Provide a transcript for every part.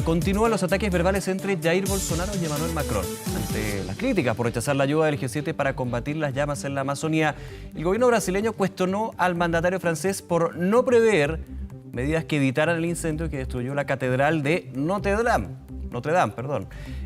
Continúan los ataques verbales entre Jair Bolsonaro y Emmanuel Macron. Ante las críticas por rechazar la ayuda del G7 para combatir las llamas en la Amazonía, el gobierno brasileño cuestionó al mandatario francés por no prever medidas que evitaran el incendio que destruyó la catedral de Notre Dame.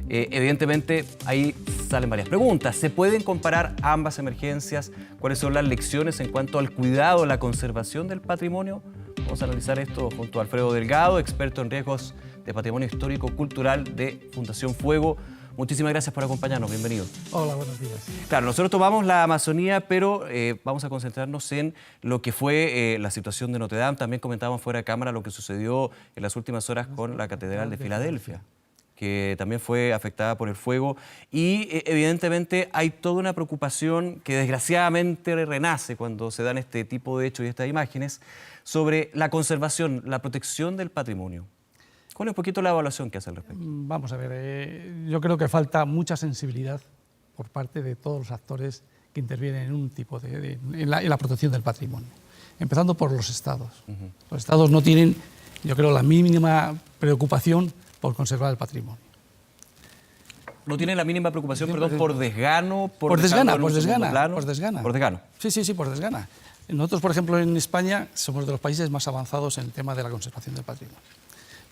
Evidentemente, ahí salen varias preguntas. ¿Se pueden comparar ambas emergencias? ¿Cuáles son las lecciones en cuanto al cuidado, la conservación del patrimonio? Vamos a analizar esto junto a Alfredo Delgado, experto en riesgos de patrimonio histórico-cultural de Fundación Fuego. Muchísimas gracias por acompañarnos, bienvenido. Hola, buenos días. Claro, nosotros tomamos la Amazonía, pero vamos a concentrarnos en lo que fue la situación de Notre Dame. También comentábamos fuera de cámara lo que sucedió en las últimas horas con la Catedral de Filadelfia, que también fue afectada por el fuego. Y evidentemente hay toda una preocupación que desgraciadamente renace cuando se dan este tipo de hechos y estas imágenes sobre la conservación, la protección del patrimonio. ¿Cuál es un poquito la evaluación que hace al respecto? Vamos a ver, yo creo que falta mucha sensibilidad por parte de todos los actores que intervienen en un tipo en la protección del patrimonio, empezando por los estados. Los estados no tienen, yo creo, la mínima preocupación por conservar el patrimonio. ¿No tienen la mínima preocupación, por desgano? Por desgana. ¿Por desgano? Sí, por desgana. Nosotros, por ejemplo, en España somos de los países más avanzados en el tema de la conservación del patrimonio.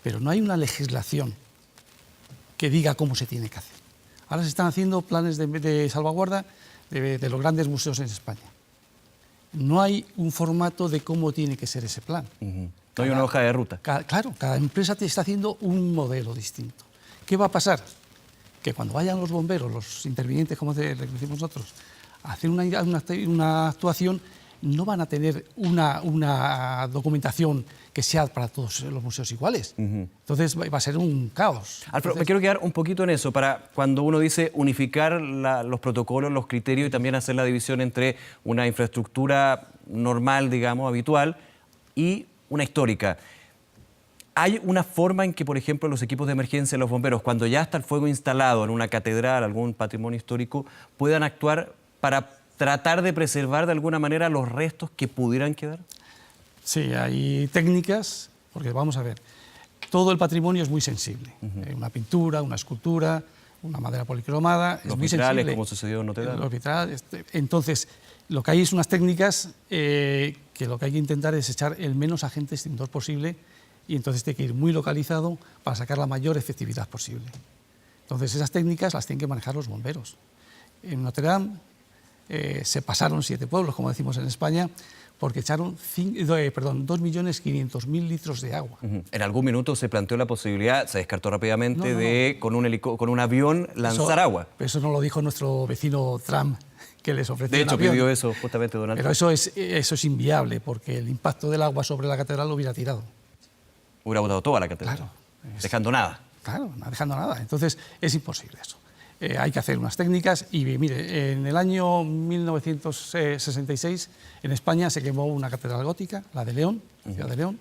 Pero no hay una legislación que diga cómo se tiene que hacer. Ahora se están haciendo planes de salvaguarda de los grandes museos en España. No hay un formato de cómo tiene que ser ese plan. No hay una hoja de ruta. Claro, cada empresa te está haciendo un modelo distinto. ¿Qué va a pasar? Que cuando vayan los bomberos, los intervinientes, como decimos nosotros, a hacer una actuación, no van a tener una documentación que sea para todos los museos iguales. Entonces va a ser un caos. Alfredo, me quiero quedar un poquito en eso, para cuando uno dice unificar los protocolos, los criterios y también hacer la división entre una infraestructura normal, digamos, habitual, y una histórica. ¿Hay una forma en que, por ejemplo, los equipos de emergencia, los bomberos, cuando ya está el fuego instalado en una catedral, algún patrimonio histórico, puedan actuar para tratar de preservar de alguna manera los restos que pudieran quedar? Sí, hay técnicas, porque vamos a ver, todo el patrimonio es muy sensible. Una pintura, una escultura, una madera policromada, es muy sensible. Los vitrales, como sucedió en Notre Dame. Los vitrales, entonces, lo que hay es unas técnicas que lo que hay que intentar es echar el menos agente extintor posible, y entonces tiene que ir muy localizado para sacar la mayor efectividad posible. Entonces, esas técnicas las tienen que manejar los bomberos. En Notre Dame se pasaron 7 pueblos, como decimos en España, porque echaron 2.500.000 litros de agua. En algún minuto se planteó la posibilidad, se descartó rápidamente, de con un avión lanzar agua. Eso no lo dijo nuestro vecino Trump, que les ofreció un avión. De hecho, pidió eso justamente Donald Trump. Pero eso es inviable, porque el impacto del agua sobre la catedral lo hubiera tirado. Hubiera botado toda la catedral, claro, dejando nada. Claro, no dejando nada. Entonces, es imposible eso. Hay que hacer unas técnicas y, mire, en el año 1966 en España se quemó una catedral gótica, la de León, la ciudad de León,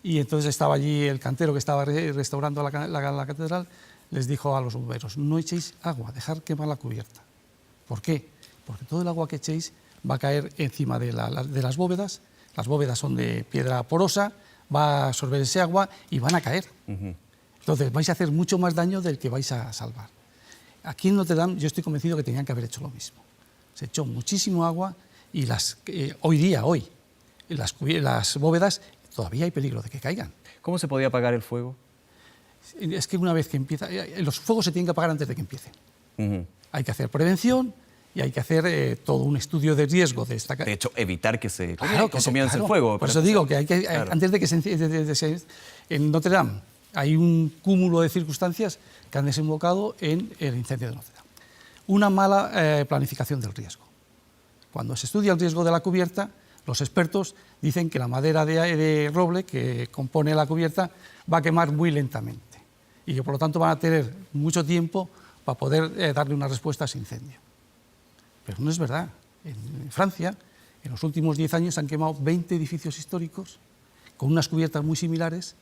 y entonces estaba allí el cantero que estaba restaurando la catedral, les dijo a los bomberos: no echéis agua, dejar quemar la cubierta. ¿Por qué? Porque todo el agua que echéis va a caer encima de las bóvedas son de piedra porosa, va a absorber ese agua y van a caer. Entonces vais a hacer mucho más daño del que vais a salvar. Aquí en Notre Dame yo estoy convencido que tenían que haber hecho lo mismo. Se echó muchísimo agua y hoy las bóvedas todavía hay peligro de que caigan. ¿Cómo se podía apagar el fuego? Es que una vez que empieza, los fuegos se tienen que apagar antes de que empiecen. Hay que hacer prevención y hay que hacer todo un estudio de riesgo de esta. De hecho, evitar que se comience el fuego. Por eso digo que antes de que en Notre Dame hay un cúmulo de circunstancias que han desembocado en el incendio de Notre Dame. Una mala planificación del riesgo. Cuando se estudia el riesgo de la cubierta, los expertos dicen que la madera de roble que compone la cubierta va a quemar muy lentamente y que por lo tanto van a tener mucho tiempo para poder darle una respuesta a ese incendio. Pero no es verdad. En Francia, en los últimos 10 años, han quemado 20 edificios históricos con unas cubiertas muy similares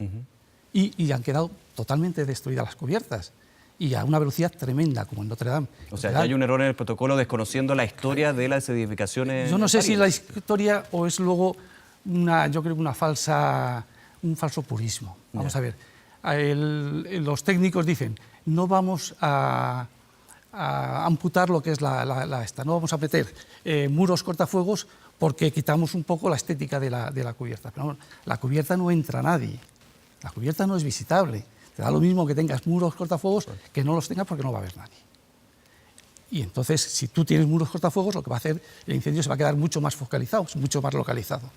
y han quedado totalmente destruidas las cubiertas y a una velocidad tremenda, como en Notre Dame. O sea, ya hay un error en el protocolo desconociendo la historia de las edificaciones. Yo no sé si la historia o es luego un falso purismo. Vamos a ver, los técnicos dicen, no vamos a amputar lo que es no vamos a meter muros cortafuegos porque quitamos un poco la estética de la cubierta. Pero la cubierta no entra nadie, la cubierta no es visitable. Te da lo mismo que tengas muros cortafuegos que no los tengas porque no va a haber nadie. Y entonces, si tú tienes muros cortafuegos, lo que va a hacer, el incendio se va a quedar mucho más focalizado, mucho más localizado.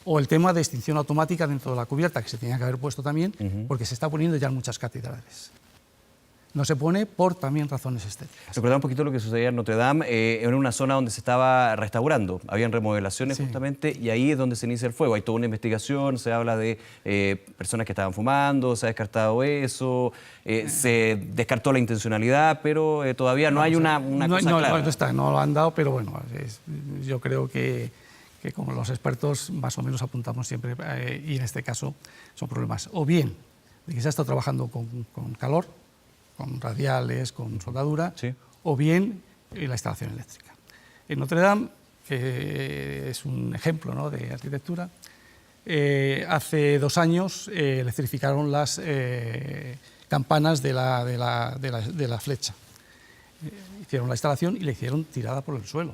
O el tema de extinción automática dentro de la cubierta, que se tenía que haber puesto también, porque se está poniendo ya en muchas catedrales. No se pone por también razones estéticas. Recordaba un poquito lo que sucedía en Notre Dame, en una zona donde se estaba restaurando, habían remodelaciones justamente, y ahí es donde se inicia el fuego. Hay toda una investigación, se habla de personas que estaban fumando, se ha descartado eso, se descartó la intencionalidad, pero todavía no hay una cosa clara. No lo han dado, pero bueno, yo creo que como los expertos más o menos apuntamos siempre, y en este caso son problemas o bien de que se ha estado trabajando con calor, con radiales, con soldadura, sí, o bien la instalación eléctrica. En Notre Dame, que es un ejemplo, ¿no?, de arquitectura, hace 2 años electrificaron las campanas de la flecha. Hicieron la instalación y la hicieron tirada por el suelo.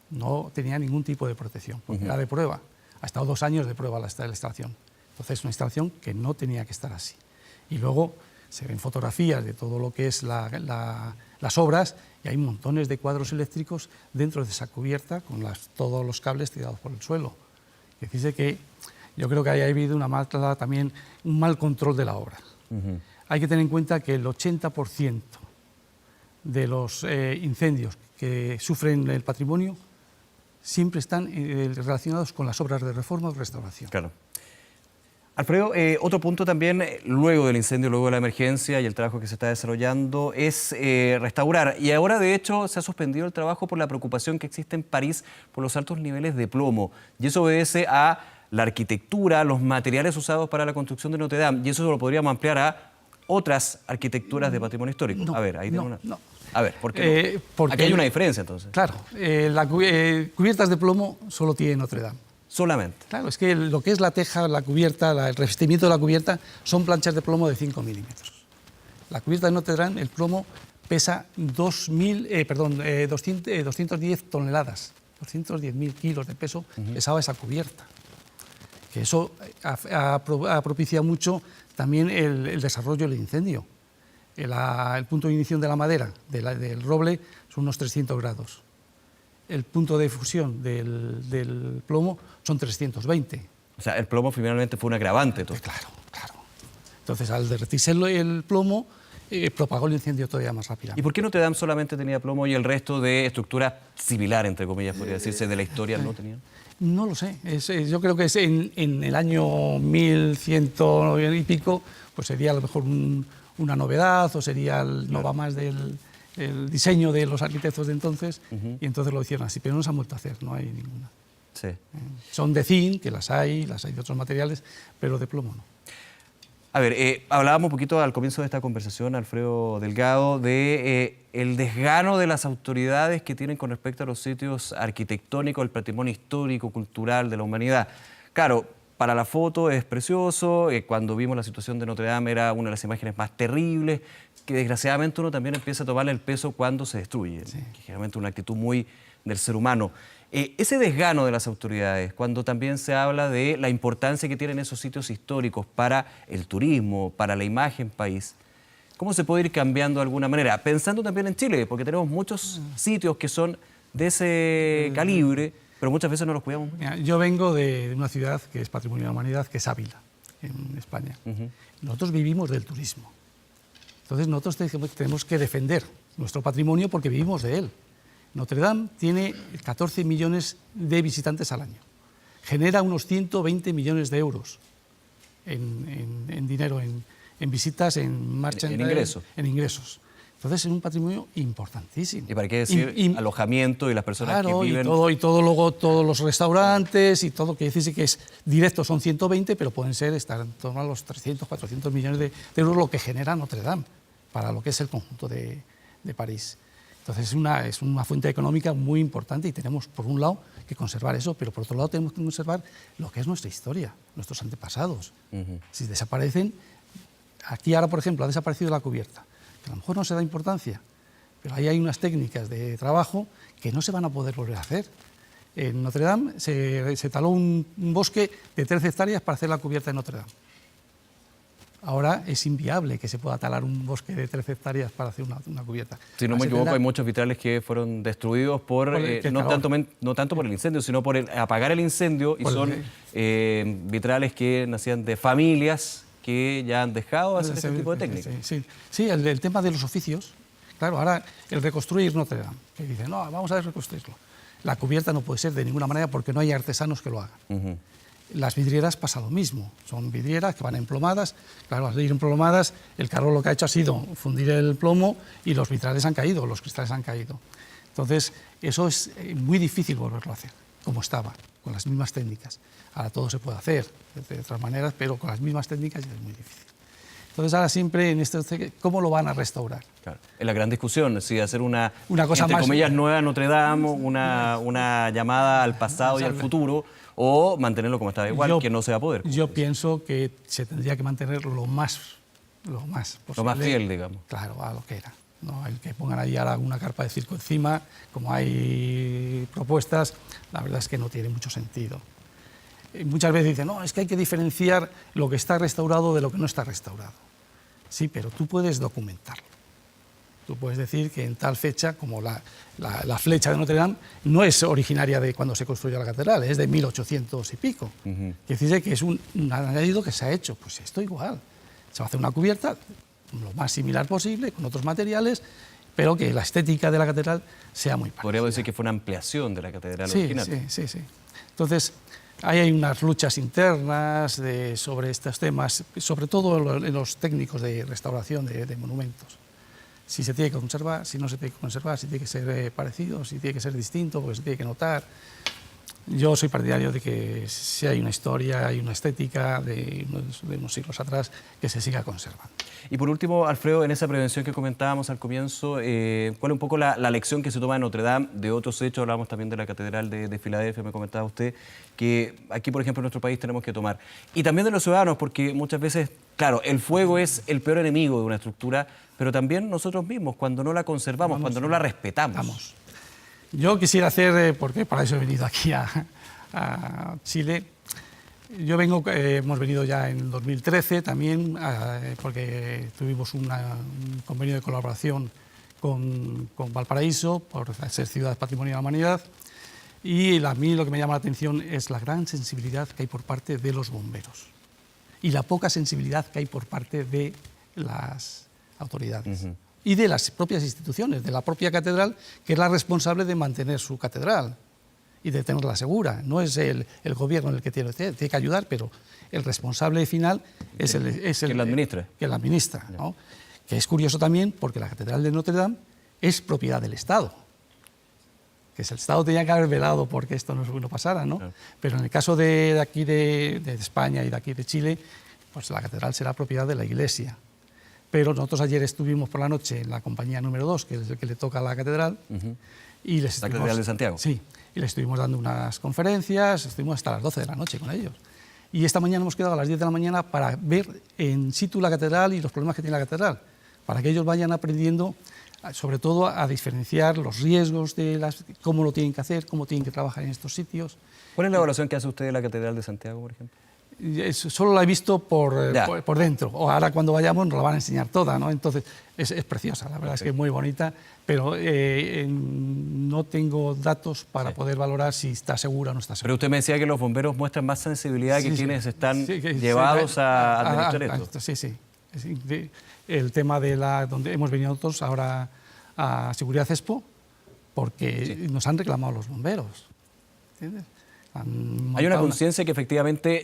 No tenía ningún tipo de protección, porque era de prueba. Ha estado 2 años de prueba la instalación. Entonces, una instalación que no tenía que estar así. Y luego se ven fotografías de todo lo que es las obras y hay montones de cuadros eléctricos dentro de esa cubierta con todos los cables tirados por el suelo. Es decir, que yo creo que haya habido también un mal control de la obra. Hay que tener en cuenta que el 80% de los incendios que sufren el patrimonio siempre están relacionados con las obras de reforma o restauración. Claro. Alfredo, otro punto también, luego del incendio, luego de la emergencia y el trabajo que se está desarrollando, es restaurar. Y ahora, de hecho, se ha suspendido el trabajo por la preocupación que existe en París por los altos niveles de plomo. Y eso obedece a la arquitectura, los materiales usados para la construcción de Notre Dame. Y eso lo podríamos ampliar a otras arquitecturas de patrimonio histórico. No, a ver, ahí tenemos no. A ver, ¿por qué no? Porque aquí hay una diferencia, entonces. Claro, cubiertas de plomo solo tiene Notre Dame. Solamente. Claro, es que lo que es la teja, la cubierta, el revestimiento de la cubierta son planchas de plomo de 5 milímetros. La cubierta de Notre Dame, el plomo pesa 210 toneladas, 210.000 kilos de peso pesaba esa cubierta. Que eso ha propiciado mucho también el desarrollo del incendio. El punto de ignición de la madera, del roble, son unos 300 grados. El punto de fusión del plomo son 320. O sea, el plomo finalmente fue un agravante. Claro. Entonces, al derretirse el plomo, propagó el incendio todavía más rápidamente. ¿Y por qué Notre Dame solamente tenía plomo y el resto de estructuras similares, entre comillas, podría decirse, de la historia no tenían? No lo sé. Yo creo que es en el año 1100 y pico, pues sería a lo mejor una novedad o sería no va más del diseño de los arquitectos de entonces, y entonces lo hicieron así, pero no se han vuelto a hacer, no hay ninguna. Sí. Son de zinc, que las hay de otros materiales, pero de plomo no. A ver, hablábamos un poquito al comienzo de esta conversación, Alfredo Delgado, de el desgano de las autoridades que tienen con respecto a los sitios arquitectónicos, el patrimonio histórico, cultural de la humanidad. Claro, para la foto es precioso, cuando vimos la situación de Notre Dame era una de las imágenes más terribles, que desgraciadamente uno también empieza a tomarle el peso cuando se destruye, sí, que generalmente es una actitud muy del ser humano. Ese desgano de las autoridades, cuando también se habla de la importancia que tienen esos sitios históricos para el turismo, para la imagen país, ¿cómo se puede ir cambiando de alguna manera? Pensando también en Chile, porque tenemos muchos sitios que son de ese calibre, pero muchas veces no los cuidamos. Mira, yo vengo de una ciudad que es Patrimonio de la Humanidad, que es Ávila, en España. Nosotros vivimos del turismo. Entonces nosotros tenemos que defender nuestro patrimonio porque vivimos de él. Notre Dame tiene 14 millones de visitantes al año. Genera unos 120 millones de euros en dinero, en visitas, en ingresos. En ingresos. Entonces es un patrimonio importantísimo. ¿Y para qué decir alojamiento y las personas que viven? Y luego todos los restaurantes y todo, que decirse que es directo son 120, pero pueden estar en torno a los 300, 400 millones de euros lo que genera Notre Dame para lo que es el conjunto de París. Entonces es una fuente económica muy importante y tenemos, por un lado, que conservar eso, pero por otro lado tenemos que conservar lo que es nuestra historia, nuestros antepasados. Si desaparecen, aquí ahora, por ejemplo, ha desaparecido la cubierta, que a lo mejor no se da importancia, pero ahí hay unas técnicas de trabajo que no se van a poder volver a hacer. En Notre Dame se taló un bosque de 13 hectáreas para hacer la cubierta de Notre Dame. Ahora es inviable que se pueda talar un bosque de 13 hectáreas para hacer una cubierta. Si no me equivoco, hay muchos vitrales que fueron destruidos no tanto por el incendio, sino por apagar el incendio, y son vitrales que nacían de familias que ya han dejado de hacer este tipo de técnicas. Sí, el tema de los oficios. Claro, ahora el reconstruir Notre Dame, que dicen, no, vamos a reconstruirlo. La cubierta no puede ser de ninguna manera porque no hay artesanos que lo hagan. Las vidrieras pasa lo mismo, son vidrieras que van emplomadas. Claro, al ir emplomadas, el carro lo que ha hecho ha sido fundir el plomo y los vitrales han caído, los cristales han caído. Entonces, eso es muy difícil volverlo a hacer, como estaba, con las mismas técnicas. Ahora todo se puede hacer de otras maneras, pero con las mismas técnicas es muy difícil. Entonces, ahora siempre en esto, ¿cómo lo van a restaurar? Claro. Es la gran discusión, si hacer una cosa entre más, comillas, nueva Notre Dame, una llamada al pasado y al futuro, o mantenerlo como estaba igual, que no se va a poder. Yo pienso que se tendría que mantener lo más posible. Lo más fiel, digamos. Claro, a lo que era. No, el que pongan ahí ahora una carpa de circo encima, como hay propuestas, la verdad es que no tiene mucho sentido. Muchas veces dicen, no, es que hay que diferenciar lo que está restaurado de lo que no está restaurado. Sí, pero tú puedes documentarlo. Tú puedes decir que en tal fecha, como la flecha de Notre Dame, no es originaria de cuando se construyó la catedral, es de 1800 y pico. Quiere decir que es un añadido que se ha hecho. Pues esto igual. Se va a hacer una cubierta lo más similar posible, con otros materiales, pero que la estética de la catedral sea muy parecida. Podríamos decir que fue una ampliación de la catedral original. Sí. Entonces, ahí hay unas luchas internas sobre estos temas, sobre todo en los técnicos de restauración de monumentos. Si se tiene que conservar, si no se tiene que conservar, si tiene que ser parecido, si tiene que ser distinto, porque se tiene que notar. Yo soy partidario de que si hay una historia, hay una estética de unos siglos atrás, que se siga conservando. Y por último, Alfredo, en esa prevención que comentábamos al comienzo, ¿cuál es un poco la lección que se toma en Notre Dame de otros hechos? Hablábamos también de la Catedral de Filadelfia, me comentaba usted, que aquí, por ejemplo, en nuestro país tenemos que tomar. Y también de los ciudadanos, porque muchas veces, claro, el fuego es el peor enemigo de una estructura, pero también nosotros mismos, cuando no la conservamos, cuando no la respetamos. Yo quisiera hacer, porque para eso he venido aquí a Chile. Hemos venido ya en 2013 también, porque tuvimos un convenio de colaboración con Valparaíso por ser ciudad patrimonio de la humanidad. Y a mí lo que me llama la atención es la gran sensibilidad que hay por parte de los bomberos y la poca sensibilidad que hay por parte de las autoridades. Y de las propias instituciones, de la propia catedral, que es la responsable de mantener su catedral y de tenerla segura. No es el gobierno el que tiene que ayudar, pero el responsable final es el la administra. Que la administra, ¿no? Que es curioso también porque la catedral de Notre Dame es propiedad del Estado. Que el Estado tenía que haber velado porque esto no pasara, ¿no? Claro. Pero en el caso de aquí de España y de aquí de Chile, pues la catedral será propiedad de la Iglesia. Pero nosotros ayer estuvimos por la noche en la compañía número 2, que es el que le toca a la catedral. Y la Catedral de Santiago. Sí, y les estuvimos dando unas conferencias, estuvimos hasta las 12 de la noche con ellos. Y esta mañana hemos quedado a las 10 de la mañana para ver en situ la catedral y los problemas que tiene la catedral, para que ellos vayan aprendiendo, sobre todo, a diferenciar los riesgos, cómo lo tienen que hacer, cómo tienen que trabajar en estos sitios. ¿Cuál es la evaluación que hace usted de la Catedral de Santiago, por ejemplo? Solo la he visto por dentro. O ahora cuando vayamos nos la van a enseñar toda, ¿no? Entonces es preciosa, la verdad es que es muy bonita, pero no tengo datos para poder valorar si está segura o no está segura. Pero usted me decía que los bomberos muestran más sensibilidad que quienes están llevados a administrar esto. Sí. El tema de donde hemos venido nosotros ahora a Seguridad Expo, porque nos han reclamado los bomberos, ¿entiendes? Hay una conciencia que efectivamente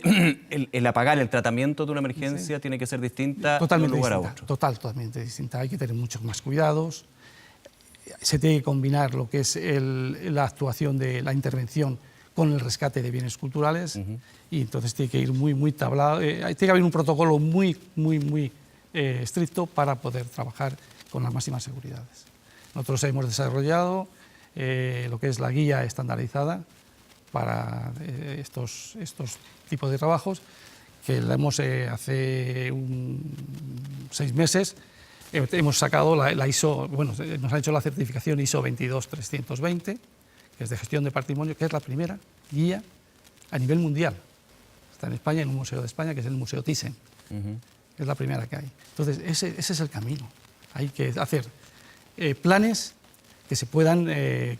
el apagar, el tratamiento de una emergencia tiene que ser distinta de un lugar a otro. Totalmente distinta. Hay que tener muchos más cuidados. Se tiene que combinar lo que es la actuación de la intervención con el rescate de bienes culturales y entonces tiene que ir muy tablado. Tiene que haber un protocolo muy estricto para poder trabajar con las máximas seguridades. Nosotros hemos desarrollado lo que es la guía estandarizada para estos tipos de trabajos, que la hemos hace 6 meses. Hemos sacado la ISO, bueno, nos ha hecho la certificación ISO 22320, que es de gestión de patrimonio, que es la primera guía a nivel mundial. Está en España, en un museo de España, que es el Museo Thyssen. Es la primera que hay. Entonces, ese es el camino. Hay que hacer planes que se puedan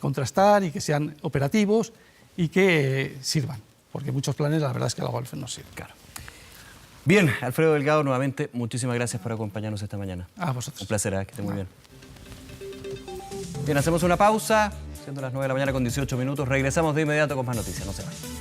contrastar y que sean operativos y que sirvan, porque muchos planes, la verdad es que la golf no sirve. Claro. Bien, Alfredo Delgado, nuevamente, muchísimas gracias por acompañarnos esta mañana. A vosotros. Un placer, que esté muy bien. Bien, hacemos una pausa, siendo las 9 de la mañana con 18 minutos. Regresamos de inmediato con más noticias, no se vayan.